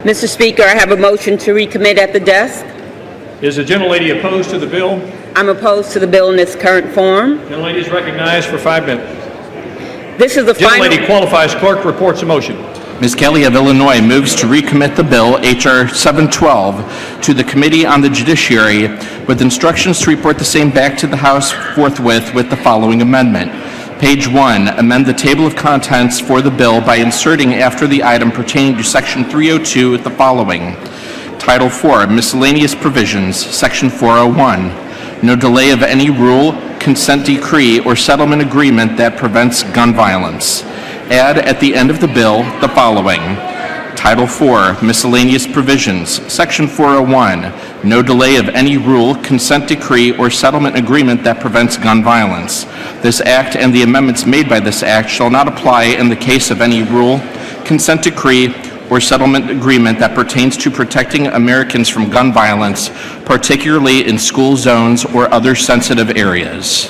Mr. Speaker, I have a motion to recommit at the desk. Is the gentlelady opposed to the bill? I'm opposed to the bill in its current form. Gentlelady is recognized for 5 minutes. This is the Gentlelady qualifies. Clerk reports a motion. Ms. Kelly of Illinois moves to recommit the bill, H.R. 712, to the Committee on the Judiciary with instructions to report the same back to the House forthwith with the following amendment. Page 1, amend the table of contents for the bill by inserting after the item pertaining to Section 302 the following. Title 4, Miscellaneous Provisions, Section 401. No delay of any rule, consent decree, or settlement agreement that prevents gun violence. Add at the end of the bill the following. Title 4, Miscellaneous Provisions, Section 401. No delay of any rule, consent decree, or settlement agreement that prevents gun violence. This Act and the amendments made by this Act shall not apply in the case of any rule, consent decree, or settlement agreement that pertains to protecting Americans from gun violence, particularly in school zones or other sensitive areas.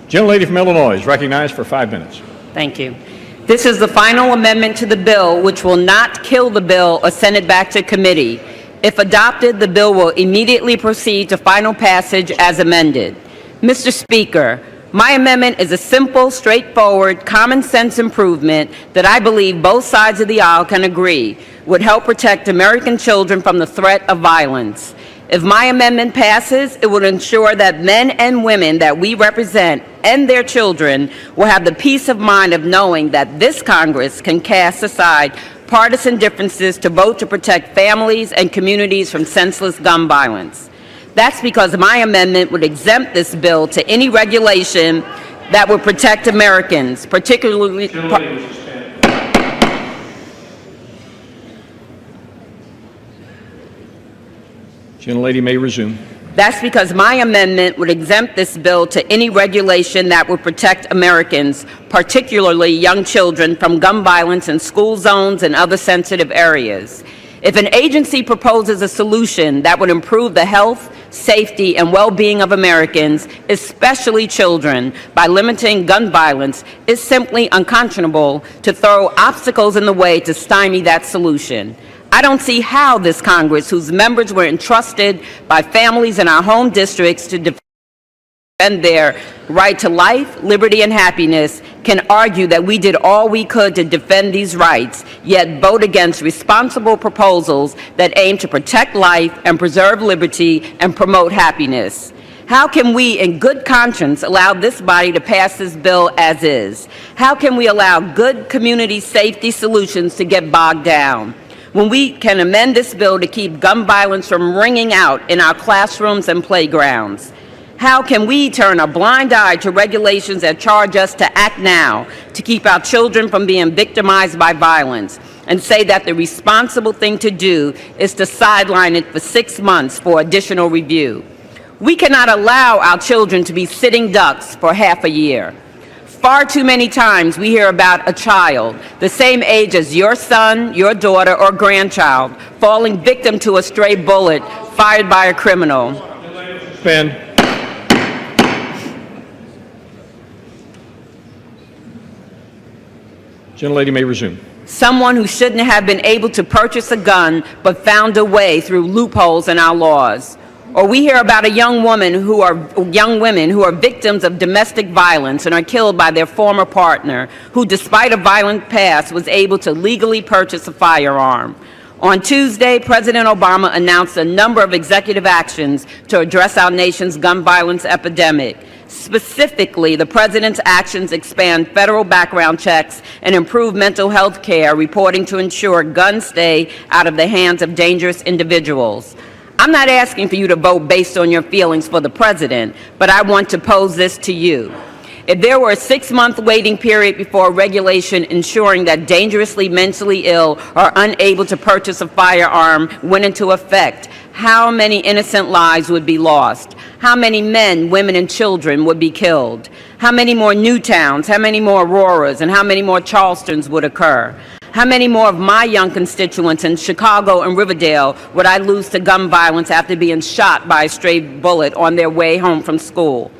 Gentlelady from Illinois is recognized for 5 minutes. Thank you. This is the final amendment to the bill, which will not kill the bill or send it back to committee. If adopted, the bill will immediately proceed to final passage as amended. Mr. Speaker, my amendment is a simple, straightforward, common sense improvement that I believe both sides of the aisle can agree would help protect American children from the threat of violence. If my amendment passes, it will ensure that men and women that we represent and their children will have the peace of mind of knowing that this Congress can cast aside partisan differences to vote to protect families and communities from senseless gun violence. That's because my amendment would exempt this bill to any regulation that would protect Americans, particularly... Gentlelady may resume. That's because my amendment would exempt this bill to any regulation that would protect Americans, particularly young children, from gun violence in school zones and other sensitive areas. If an agency proposes a solution that would improve the health, safety, and well-being of Americans, especially children, by limiting gun violence, it's simply unconscionable to throw obstacles in the way to stymie that solution. I don't see how this Congress, whose members were entrusted by families in our home districts to defend their right to life, liberty, and happiness, can argue that we did all we could to defend these rights, yet vote against responsible proposals that aim to protect life and preserve liberty and promote happiness. How can we, in good conscience, allow this body to pass this bill as is? How can we allow good community safety solutions to get bogged down? When we can amend this bill to keep gun violence from ringing out in our classrooms and playgrounds? How can we turn a blind eye to regulations that charge us to act now to keep our children from being victimized by violence and say that the responsible thing to do is to sideline it for 6 months for additional review? We cannot allow our children to be sitting ducks for half a year. Far too many times we hear about a child the same age as your son, your daughter, or grandchild falling victim to a stray bullet fired by a criminal. Ben. Gentlelady may resume. Someone who shouldn't have been able to purchase a gun but found a way through loopholes in our laws. Or we hear about young women who are victims of domestic violence and are killed by their former partner, who, despite a violent past, was able to legally purchase a firearm. On Tuesday, President Obama announced a number of executive actions to address our nation's gun violence epidemic. Specifically, the president's actions expand federal background checks and improve mental health care reporting to ensure guns stay out of the hands of dangerous individuals. I'm not asking for you to vote based on your feelings for the president, but I want to pose this to you. If there were a 6-month waiting period before a regulation ensuring that dangerously mentally ill or unable to purchase a firearm went into effect, how many innocent lives would be lost? How many men, women, and children would be killed? How many more Newtowns, how many more Auroras, and how many more Charlestons would occur? How many more of my young constituents in Chicago and Riverdale would I lose to gun violence after being shot by a stray bullet on their way home from school?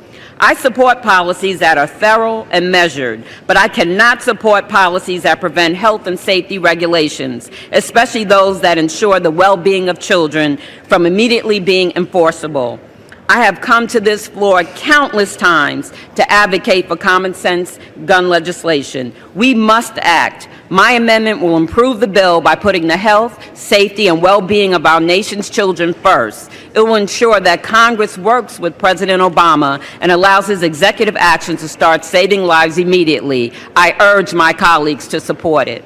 I support policies that are thorough and measured, but I cannot support policies that prevent health and safety regulations, especially those that ensure the well-being of children, from immediately being enforceable. I have come to this floor countless times to advocate for common sense gun legislation. We must act. My amendment will improve the bill by putting the health, safety, and well-being of our nation's children first. It will ensure that Congress works with President Obama and allows his executive action to start saving lives immediately. I urge my colleagues to support it.